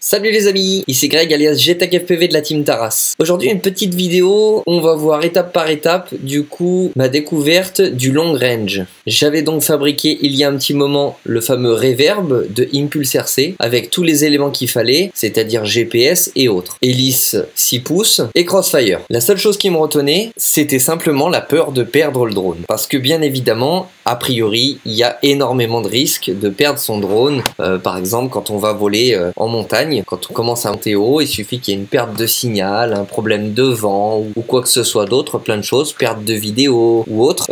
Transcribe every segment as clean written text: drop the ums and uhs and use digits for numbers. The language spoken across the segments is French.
Salut les amis, ici Greg alias GTAC-FPV de la team Taras. Aujourd'hui une petite vidéo, on va voir étape par étape du coup ma découverte du long range. J'avais donc fabriqué il y a un petit moment le fameux Reverb de Impulse RC avec tous les éléments qu'il fallait, c'est-à-dire GPS et autres. Hélice 6 pouces et Crossfire. La seule chose qui me retenait, c'était simplement la peur de perdre le drone. Parce que bien évidemment, a priori, il y a énormément de risques de perdre son drone. Par exemple, quand on va voler en montagne, quand on commence à monter haut, il suffit qu'il y ait une perte de signal, un problème de vent ou quoi que ce soit d'autre, plein de choses, perte de vidéo ou autre,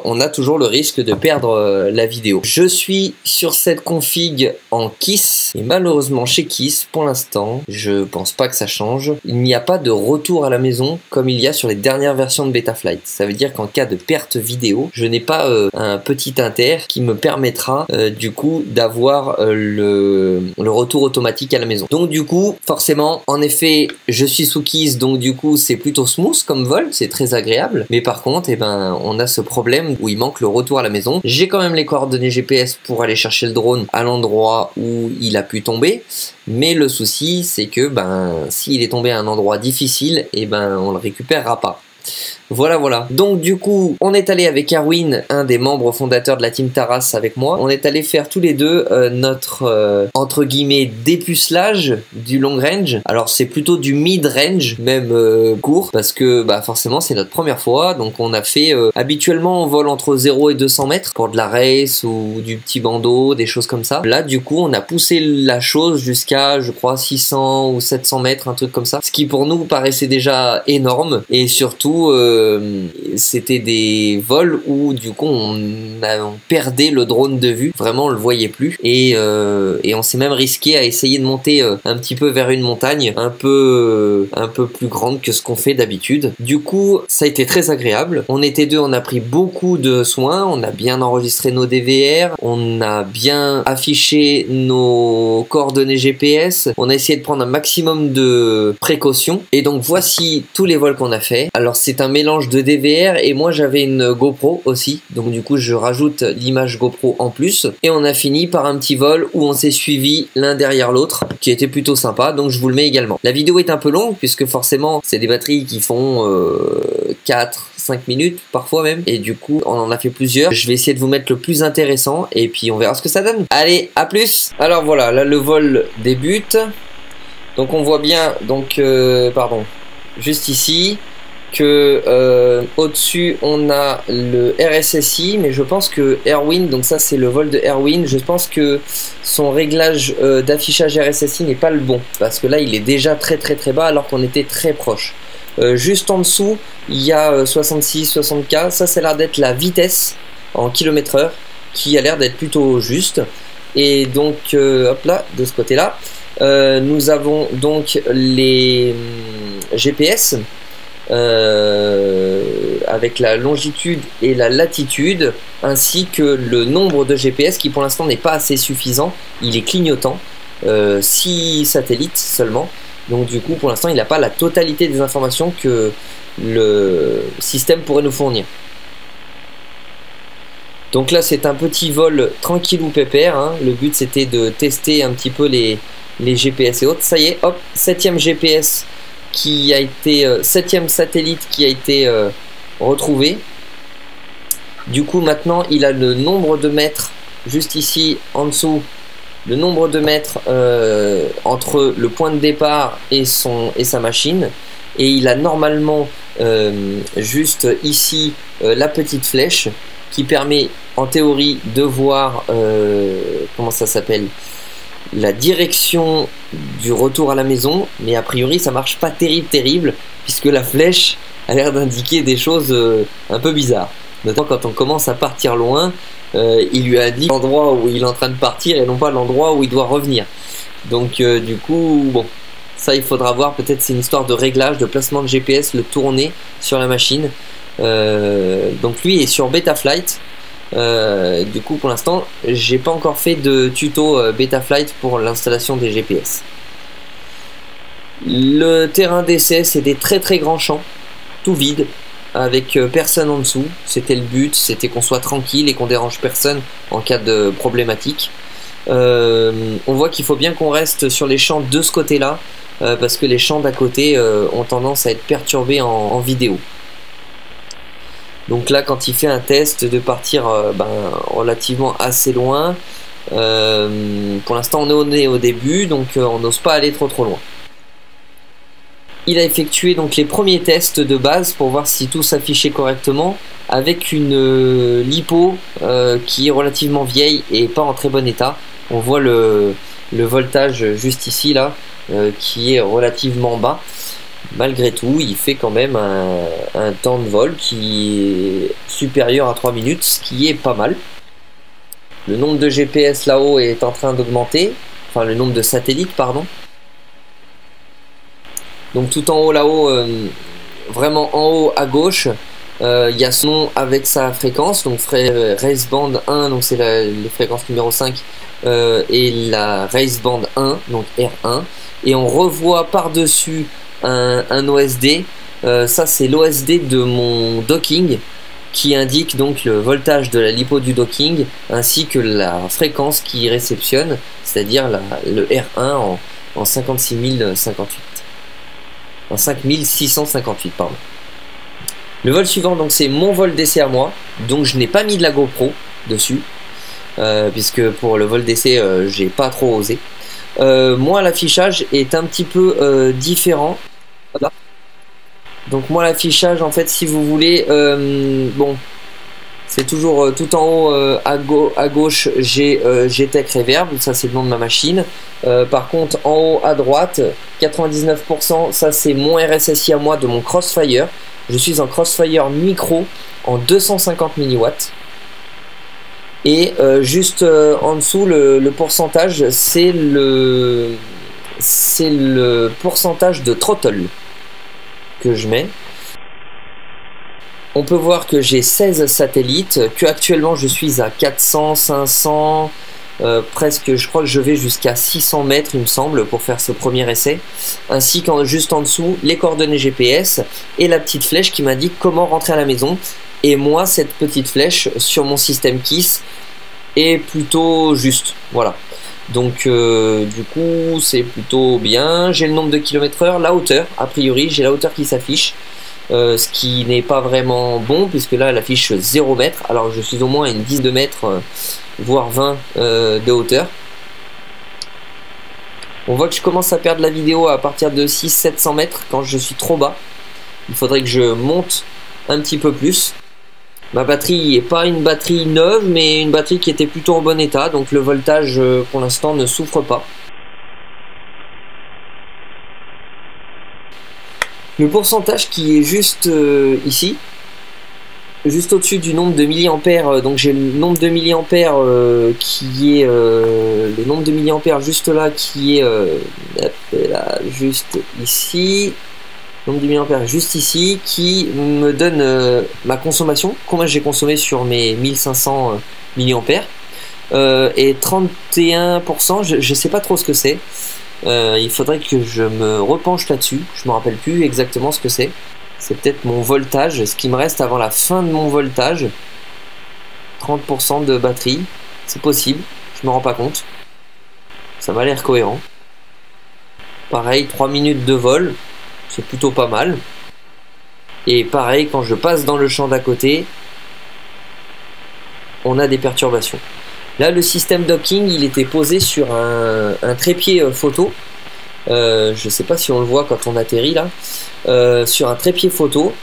on a toujours le risque de perdre la vidéo. Je suis sur cette config en KISS et malheureusement chez KISS, pour l'instant, je pense pas que ça change. Il n'y a pas de retour à la maison comme il y a sur les dernières versions de Betaflight. Ça veut dire qu'en cas de perte vidéo, je n'ai pas un petit inter qui me permettra du coup d'avoir le retour automatique à la maison. Donc du coup, forcément, en effet, je suis sous KISS, donc du coup, c'est plutôt smooth comme vol, c'est très agréable. Mais par contre, eh ben, on a ce problème où il manque le retour à la maison. J'ai quand même les coordonnées GPS pour aller chercher le drone à l'endroit où il a pu tomber. Mais le souci, c'est que ben, s'il est tombé à un endroit difficile, eh ben, on le récupérera pas. Voilà. Donc du coup, on est allé avec Erwin, un des membres fondateurs de la team Taras avec moi. On est allé faire tous les deux notre entre guillemets dépucelage du long range. Alors c'est plutôt du mid range, même court, parce que bah forcément c'est notre première fois. Donc on a fait habituellement on vole entre 0 et 200 mètres pour de la race ou du petit bandeau, des choses comme ça. Là du coup on a poussé la chose jusqu'à je crois 600 ou 700 mètres, un truc comme ça. Ce qui pour nous paraissait déjà énorme et surtout c'était des vols où du coup on perdait le drone de vue, vraiment on le voyait plus et on s'est même risqué à essayer de monter un petit peu vers une montagne un peu plus grande que ce qu'on fait d'habitude. Du coup ça a été très agréable, on était deux, on a pris beaucoup de soins, on a bien enregistré nos DVR, on a bien affiché nos coordonnées GPS, on a essayé de prendre un maximum de précautions et donc voici tous les vols qu'on a fait. Alors c'est un mélange de DVR et moi j'avais une GoPro aussi, donc du coup je rajoute l'image GoPro en plus et on a fini par un petit vol où on s'est suivi l'un derrière l'autre qui était plutôt sympa, donc je vous le mets également. La vidéo est un peu longue puisque forcément c'est des batteries qui font 4-5 minutes parfois même et du coup on en a fait plusieurs. Je vais essayer de vous mettre le plus intéressant et puis on verra ce que ça donne. Allez, à plus. Alors voilà, là le vol débute, donc on voit bien donc juste ici que au-dessus on a le RSSI, mais je pense que Erwin, donc ça c'est le vol de Erwin, je pense que son réglage d'affichage RSSI n'est pas le bon parce que là il est déjà très bas alors qu'on était très proche. Juste en dessous il y a 66-60K, ça c'est l'air d'être la vitesse en km/h qui a l'air d'être plutôt juste et donc hop là de ce côté là nous avons donc les GPS avec la longitude et la latitude ainsi que le nombre de GPS qui pour l'instant n'est pas assez suffisant, il est clignotant, 6 satellites seulement, donc du coup pour l'instant il n'a pas la totalité des informations que le système pourrait nous fournir. Donc là c'est un petit vol tranquille ou pépère, hein. Le but c'était de tester un petit peu les GPS et autres. Ça y est, hop, 7e GPS qui a été 7e satellite qui a été retrouvé. Du coup maintenant il a le nombre de mètres juste ici en dessous, le nombre de mètres entre le point de départ et sa machine, et il a normalement juste ici la petite flèche qui permet en théorie de voir comment ça s'appelle, la direction du retour à la maison, mais a priori ça marche pas terrible puisque la flèche a l'air d'indiquer des choses un peu bizarres, notamment quand on commence à partir loin, il lui indique l'endroit où il est en train de partir et non pas l'endroit où il doit revenir. Donc du coup bon, ça il faudra voir, peut-être c'est une histoire de réglage, de placement de GPS, le tourner sur la machine. Donc lui est sur Betaflight. Du coup pour l'instant j'ai pas encore fait de tuto Betaflight pour l'installation des GPS. Le terrain d'essai c'est des très grands champs tout vides avec personne en dessous. C'était le but, c'était qu'on soit tranquille et qu'on dérange personne en cas de problématique. on voit qu'il faut bien qu'on reste sur les champs de ce côté-là, parce que les champs d'à côté ont tendance à être perturbés en vidéo. Donc là, quand il fait un test de partir relativement assez loin, pour l'instant on est au début, donc on n'ose pas aller trop loin. Il a effectué donc les premiers tests de base pour voir si tout s'affichait correctement avec une lipo qui est relativement vieille et pas en très bon état. On voit le voltage juste ici là qui est relativement bas. Malgré tout, il fait quand même un temps de vol qui est supérieur à 3 minutes, ce qui est pas mal. Le nombre de GPS là-haut est en train d'augmenter, enfin le nombre de satellites, pardon. Donc tout en haut là-haut, vraiment en haut à gauche, il y a son nom avec sa fréquence, donc Race Band 1, donc c'est les fréquences numéro 5, et la Race Band 1, donc R1. Et on revoit par-dessus un OSD, ça c'est l'OSD de mon docking, qui indique donc le voltage de la lipo du docking, ainsi que la fréquence qui réceptionne, c'est-à-dire le R1 en 56 658, pardon. Le vol suivant, donc c'est mon vol d'essai à moi, donc je n'ai pas mis de la GoPro dessus, puisque pour le vol d'essai j'ai pas trop osé. Moi l'affichage est un petit peu différent. Voilà. Donc moi l'affichage, en fait, si vous voulez, bon, c'est toujours tout en haut à gauche, j'ai GTEC Reverb, ça c'est le nom de ma machine. Par contre en haut à droite, 99%, ça c'est mon RSSI à moi de mon Crossfire. Je suis en Crossfire micro en 250 mW. Et juste en dessous, le pourcentage, c'est le pourcentage de throttle que je mets. On peut voir que j'ai 16 satellites, que actuellement je suis à 400, 500, presque, je crois que je vais jusqu'à 600 mètres il me semble pour faire ce premier essai, ainsi qu'en juste en dessous les coordonnées GPS et la petite flèche qui m'indique comment rentrer à la maison. Et moi, cette petite flèche sur mon système KISS est plutôt juste, voilà. Donc du coup c'est plutôt bien. J'ai le nombre de km/h, la hauteur, a priori j'ai la hauteur qui s'affiche, ce qui n'est pas vraiment bon puisque là elle affiche 0 mètres, alors je suis au moins à une dizaine de mètres, voire 20 de hauteur. On voit que je commence à perdre la vidéo à partir de 600-700 mètres quand je suis trop bas. Il faudrait que je monte un petit peu plus. Ma batterie n'est pas une batterie neuve, mais une batterie qui était plutôt en bon état, donc le voltage pour l'instant ne souffre pas. Le pourcentage qui est juste ici, juste au-dessus du nombre de milliampères, donc j'ai le nombre de milliampères qui est le nombre de milliampères juste là qui est là, juste ici. Nombre de milliampères juste ici qui me donne ma consommation, combien j'ai consommé sur mes 1500 milliampères, et 31%, je sais pas trop ce que c'est. Il faudrait que je me repenche là-dessus, je me rappelle plus exactement ce que c'est. C'est peut-être mon voltage, ce qui me reste avant la fin de mon voltage. 30% de batterie, c'est possible, je me rends pas compte. Ça m'a l'air cohérent. Pareil, 3 minutes de vol. C'est plutôt pas mal. Et pareil, quand je passe dans le champ d'à côté, on a des perturbations. Là, le système docking, il était posé sur un trépied photo. Je sais pas si on le voit quand on atterrit là. Sur un trépied photo,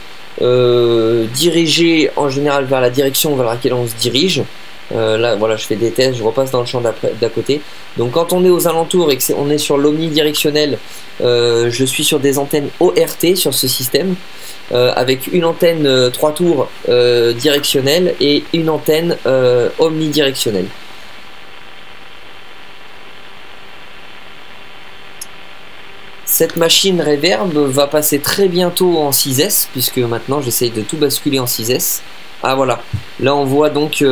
dirigé en général vers la direction vers laquelle on se dirige. Là, voilà, je fais des tests, je repasse dans le champ d'à côté. Donc quand on est aux alentours et qu'on est sur l'omnidirectionnel, je suis sur des antennes ORT sur ce système, avec une antenne 3 tours directionnelle et une antenne omnidirectionnelle. Cette machine Reverb va passer très bientôt en 6S, puisque maintenant j'essaye de tout basculer en 6S. Ah voilà, là on voit donc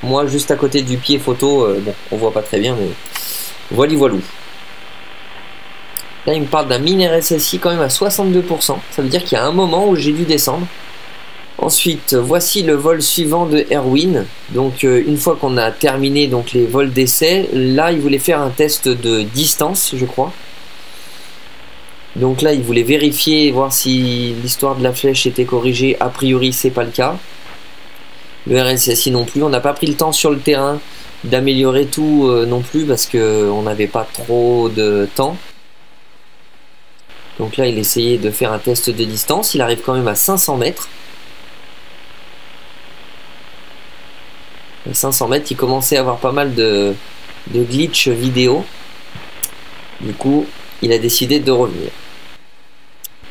moi juste à côté du pied photo, bon on voit pas très bien mais voilou. Là il me parle d'un mini RSSI quand même à 62%, ça veut dire qu'il y a un moment où j'ai dû descendre. Ensuite, voici le vol suivant de Erwin. Donc une fois qu'on a terminé donc les vols d'essai, là il voulait faire un test de distance, je crois. Donc là il voulait vérifier, voir si l'histoire de la flèche était corrigée. A priori c'est pas le cas. Le RSSI non plus. On n'a pas pris le temps sur le terrain d'améliorer tout non plus parce qu'on n'avait pas trop de temps. Donc là il essayait de faire un test de distance. Il arrive quand même à 500 mètres. À 500 mètres, il commençait à avoir pas mal de glitch vidéo. Du coup, il a décidé de revenir.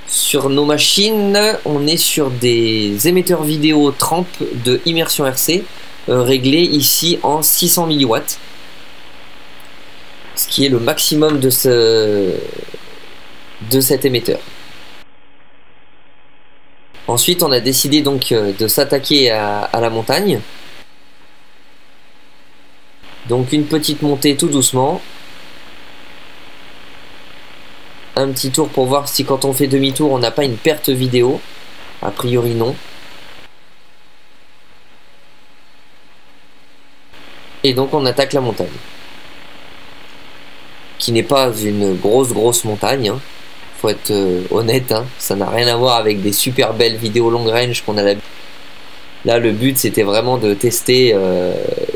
Sur nos machines, on est sur des émetteurs vidéo Tramp de Immersion RC, réglés ici en 600 mW. Ce qui est le maximum de cet émetteur. Ensuite, on a décidé donc de s'attaquer à la montagne. Donc une petite montée tout doucement. Un petit tour pour voir si quand on fait demi-tour on n'a pas une perte vidéo. A priori non. Et donc on attaque la montagne. Qui n'est pas une grosse montagne. Hein. Faut être honnête. Hein. Ça n'a rien à voir avec des super belles vidéos long range qu'on a l'habitude. Là, le but, c'était vraiment de tester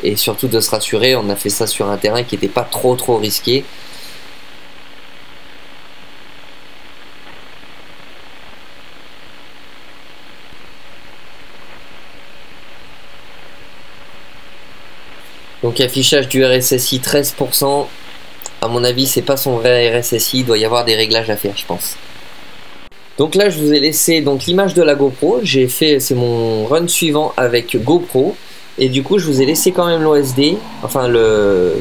et surtout de se rassurer. On a fait ça sur un terrain qui n'était pas trop risqué. Donc, affichage du RSSI 13%. À mon avis, c'est pas son vrai RSSI. Il doit y avoir des réglages à faire, je pense. Donc là je vous ai laissé donc l'image de la GoPro, c'est mon run suivant avec GoPro et du coup je vous ai laissé quand même l'OSD, enfin je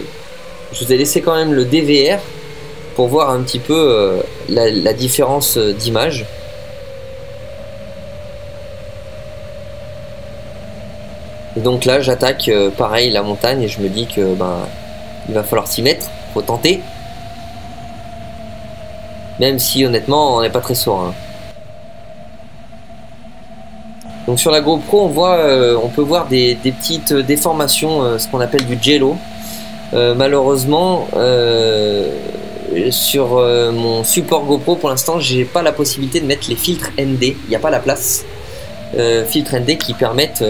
vous ai laissé quand même le DVR pour voir un petit peu la différence d'image. Et donc là j'attaque pareil la montagne et je me dis que il va falloir s'y mettre, faut tenter. Même si honnêtement on n'est pas très serein. Donc sur la GoPro on peut voir des petites déformations, ce qu'on appelle du jello. Malheureusement sur mon support GoPro pour l'instant j'ai pas la possibilité de mettre les filtres ND, il n'y a pas la place. Filtres ND qui permettent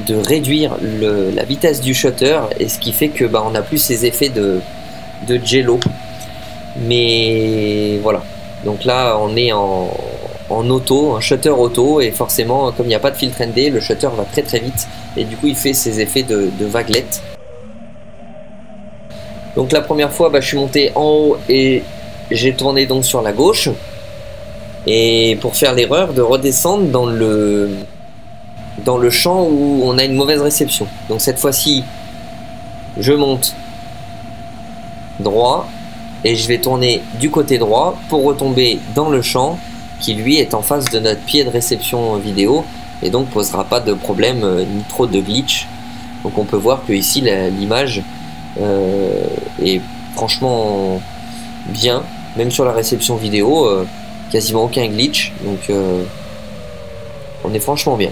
de réduire la vitesse du shutter et ce qui fait que on n'a plus ces effets de jello. Mais voilà, donc là on est en auto, un shutter auto et forcément comme il n'y a pas de filtre ND, le shutter va très vite et du coup il fait ces effets de vaguelette. Donc la première fois je suis monté en haut et j'ai tourné donc sur la gauche et pour faire l'erreur de redescendre dans le champ où on a une mauvaise réception. Donc cette fois-ci je monte droit et je vais tourner du côté droit pour retomber dans le champ qui lui est en face de notre pied de réception vidéo et donc posera pas de problème ni trop de glitch. Donc on peut voir que ici l'image est franchement bien, même sur la réception vidéo quasiment aucun glitch, donc on est franchement bien.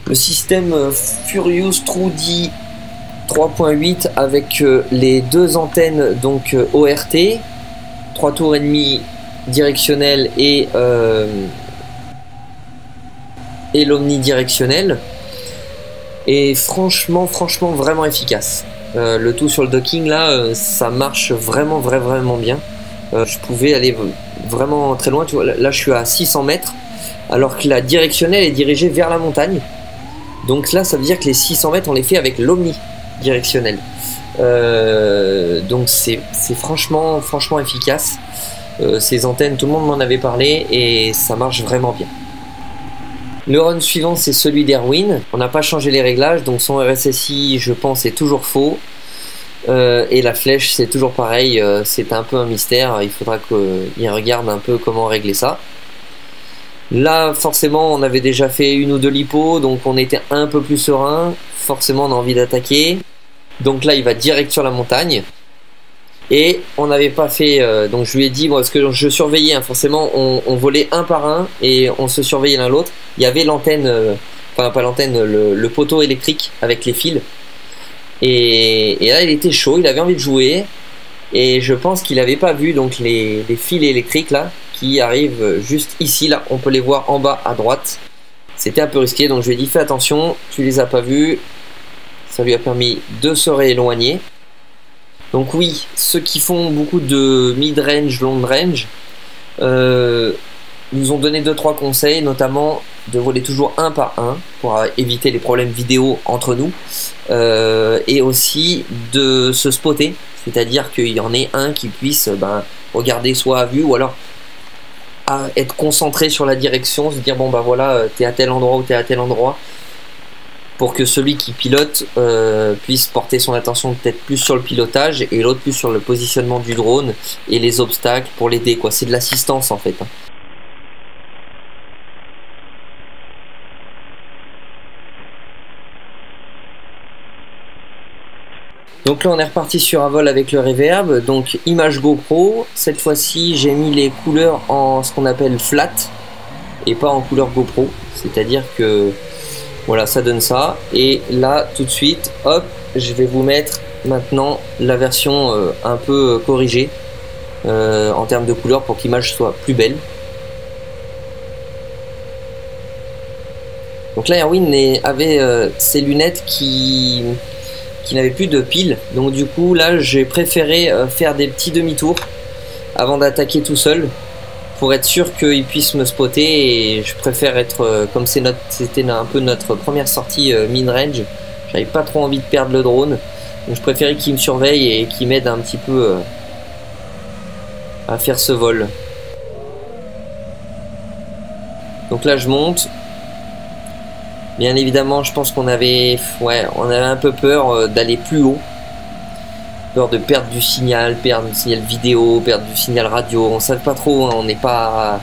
Le système Furious Trudy 3.8 avec les deux antennes donc ORT, 3 tours et demi directionnel et l'omnidirectionnel est franchement vraiment efficace. Le tout sur le docking là, ça marche vraiment bien. Je pouvais aller vraiment très loin, tu vois, là je suis à 600 mètres alors que la directionnelle est dirigée vers la montagne. Donc là ça veut dire que les 600 mètres on les fait avec l'omnidirectionnel. Donc c'est franchement efficace. Ces antennes, tout le monde m'en avait parlé et ça marche vraiment bien. Le run suivant c'est celui d'Erwin. On n'a pas changé les réglages, donc son RSSI je pense est toujours faux. Et la flèche, c'est toujours pareil, c'est un peu un mystère, il faudra qu'il regarde un peu comment régler ça. Là, forcément, on avait déjà fait une ou deux lipos, donc on était un peu plus serein. Forcément, on a envie d'attaquer. Donc là, il va direct sur la montagne. Et on n'avait pas fait... donc je lui ai dit, moi, parce que je surveillais, hein, forcément, on volait un par un et on se surveillait l'un l'autre. Il y avait l'antenne, enfin pas l'antenne, le poteau électrique avec les fils. Et là, il était chaud, il avait envie de jouer. Et je pense qu'il n'avait pas vu donc les fils électriques là qui arrivent juste ici, là. On peut les voir en bas à droite. C'était un peu risqué, donc je lui ai dit fais attention, tu les as pas vus. Ça lui a permis de se rééloigner. Donc oui, ceux qui font beaucoup de mid-range, long-range, nous ont donné 2-3 conseils, notamment de voler toujours un par un pour éviter les problèmes vidéo entre nous, et aussi de se spotter, c'est-à-dire qu'il y en ait un qui puisse regarder soit à vue ou alors à être concentré sur la direction, se dire bon bah voilà, t'es à tel endroit ou t'es à tel endroit, pour que celui qui pilote puisse porter son attention peut-être plus sur le pilotage et l'autre plus sur le positionnement du drone et les obstacles pour l'aider, quoi. C'est de l'assistance en fait. Donc là on est reparti sur un vol avec le reverb, donc image GoPro. Cette fois-ci j'ai mis les couleurs en ce qu'on appelle flat et pas en couleur GoPro, c'est-à-dire que voilà, ça donne ça. Et là tout de suite, hop, je vais vous mettre maintenant la version un peu corrigée en termes de couleurs pour que l'image soit plus belle. Donc là Erwin avait ses lunettes qui n'avait plus de piles, donc du coup là j'ai préféré faire des petits demi-tours avant d'attaquer tout seul pour être sûr qu'il puisse me spotter. Et je préfère être comme c'était un peu notre première sortie mid-range, j'avais pas trop envie de perdre le drone, donc je préférais qu'il me surveille et qu'il m'aide un petit peu à faire ce vol. Donc là je monte. Bien évidemment, je pense qu'on avait, on avait un peu peur d'aller plus haut. Peur de perdre du signal vidéo, perdre du signal radio. On ne savait pas trop, hein, on n'est pas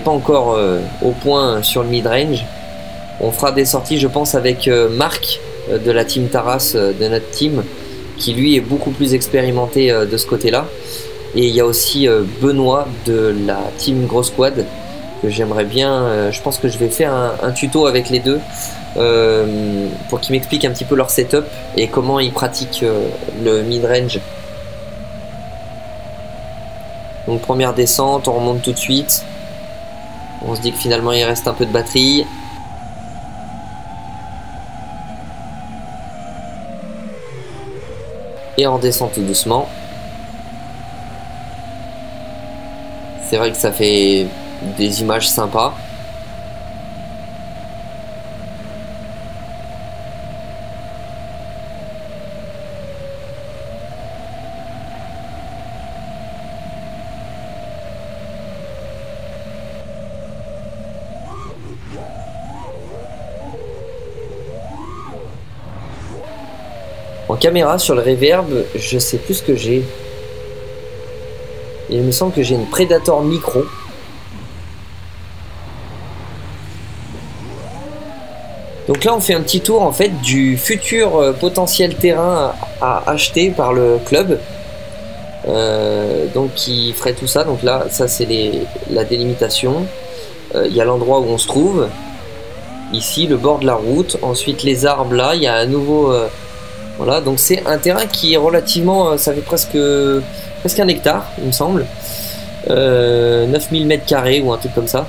encore au point sur le mid-range. On fera des sorties, je pense, avec Marc de la team Taras, de notre team, qui lui est beaucoup plus expérimenté de ce côté-là. Et il y a aussi Benoît de la team Gros Squad, que j'aimerais bien, je pense que je vais faire un tuto avec les deux pour qu'ils m'expliquent un petit peu leur setup et comment ils pratiquent le mid-range. Donc première descente, on remonte tout de suite, on se dit que finalement il reste un peu de batterie. Et on descend tout doucement. C'est vrai que ça fait des images sympas. En caméra sur le reverb, je sais plus ce que j'ai. Il me semble que j'ai une Predator micro. Donc là on fait un petit tour en fait du futur potentiel terrain à acheter par le club, donc qui ferait tout ça. Donc là ça c'est la délimitation, il y a l'endroit où on se trouve, ici le bord de la route, ensuite les arbres là, il y a un nouveau, voilà, donc c'est un terrain qui est relativement, ça fait presque 1 hectare il me semble, 9000 m² ou un truc comme ça.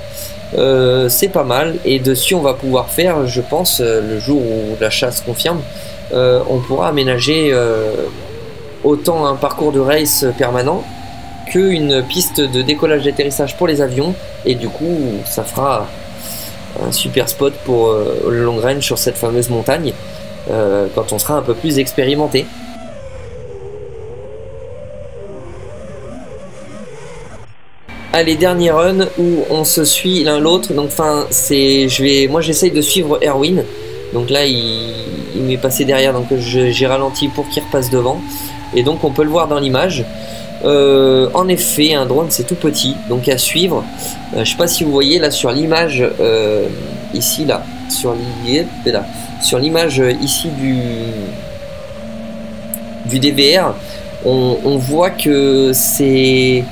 C'est pas mal, et dessus on va pouvoir faire, je pense, le jour où l'achat se confirme, on pourra aménager autant un parcours de race permanent qu'une piste de décollage d'atterrissage pour les avions, et du coup ça fera un super spot pour le long range sur cette fameuse montagne quand on sera un peu plus expérimenté. Allez, dernier run où on se suit l'un l'autre. Donc enfin moi j'essaye de suivre Erwin. Donc là il m'est passé derrière, donc j'ai ralenti pour qu'il repasse devant. Et donc on peut le voir dans l'image. En effet, un drone c'est tout petit, donc à suivre. Je sais pas si vous voyez là sur l'image ici là, sur l'image ici du DVR, on voit que c'est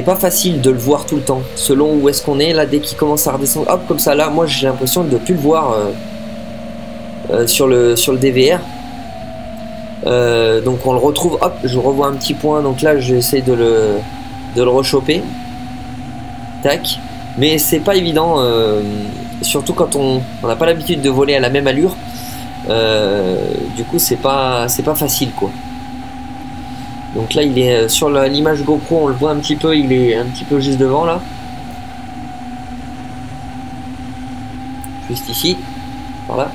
pas facile de le voir tout le temps, selon où est-ce qu'on est. Là, dès qu'il commence à redescendre, hop, comme ça, là, moi j'ai l'impression de ne plus le voir sur le DVR. Donc on le retrouve, hop, je revois un petit point, donc là j'essaie de le rechoper. Tac. Mais c'est pas évident, surtout quand on n'a pas l'habitude de voler à la même allure. Du coup c'est pas facile quoi. Donc là il est sur l'image GoPro, on le voit un petit peu, il est un petit peu juste devant là. Juste ici. Par là.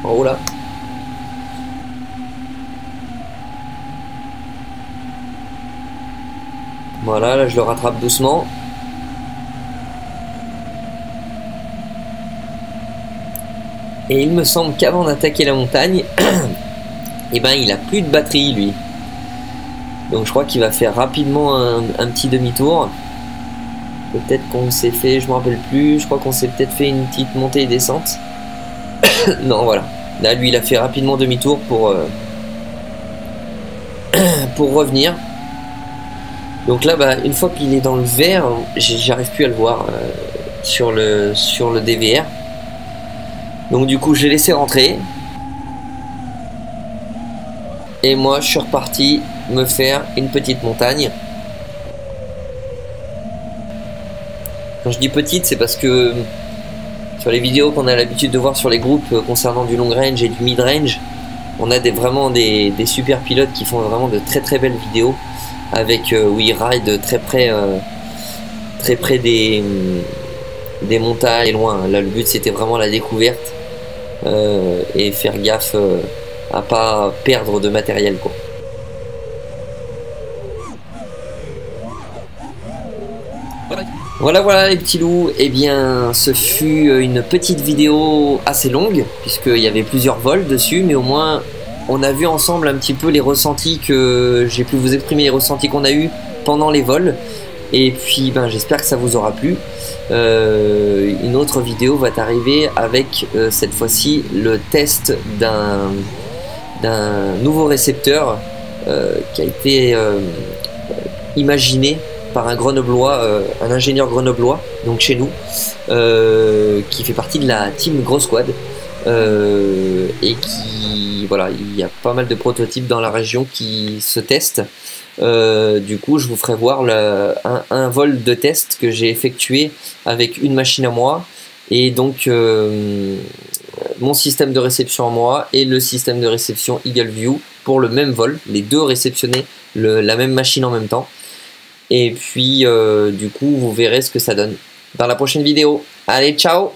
En haut là. Voilà, là je le rattrape doucement. Et il me semble qu'avant d'attaquer la montagne, et ben il a plus de batterie lui. Donc je crois qu'il va faire rapidement un petit demi-tour. Peut-être qu'on s'est fait, je me rappelle plus, je crois qu'on s'est peut-être fait une petite montée et descente. Non voilà. Là lui il a fait rapidement demi-tour pour revenir. Donc là bah, une fois qu'il est dans le vert, j'arrive plus à le voir sur le DVR. Donc du coup j'ai laissé rentrer. Et moi je suis reparti me faire une petite montagne. Quand je dis petite, c'est parce que sur les vidéos qu'on a l'habitude de voir sur les groupes concernant du long range et du mid range, on a vraiment des super pilotes qui font vraiment de très très belles vidéos avec où ils ride très près des montagnes et loin. Là le but c'était vraiment la découverte et faire gaffe à pas perdre de matériel quoi. Voilà les petits loups, et bien ce fut une petite vidéo assez longue puisqu'il y avait plusieurs vols dessus, mais au moins on a vu ensemble un petit peu les ressentis que j'ai pu vous exprimer, les ressentis qu'on a eu pendant les vols. Et puis ben, j'espère que ça vous aura plu. Une autre vidéo va arriver avec cette fois-ci le test d'un nouveau récepteur qui a été imaginé par un grenoblois, un ingénieur grenoblois, donc chez nous, qui fait partie de la team Gros Squad, et qui, voilà, il y a pas mal de prototypes dans la région qui se testent. Du coup, je vous ferai voir un vol de test que j'ai effectué avec une machine à moi, et donc mon système de réception à moi et le système de réception Eagle View pour le même vol, les deux réceptionner la même machine en même temps. Et puis du coup vous verrez ce que ça donne dans la prochaine vidéo. Allez, ciao!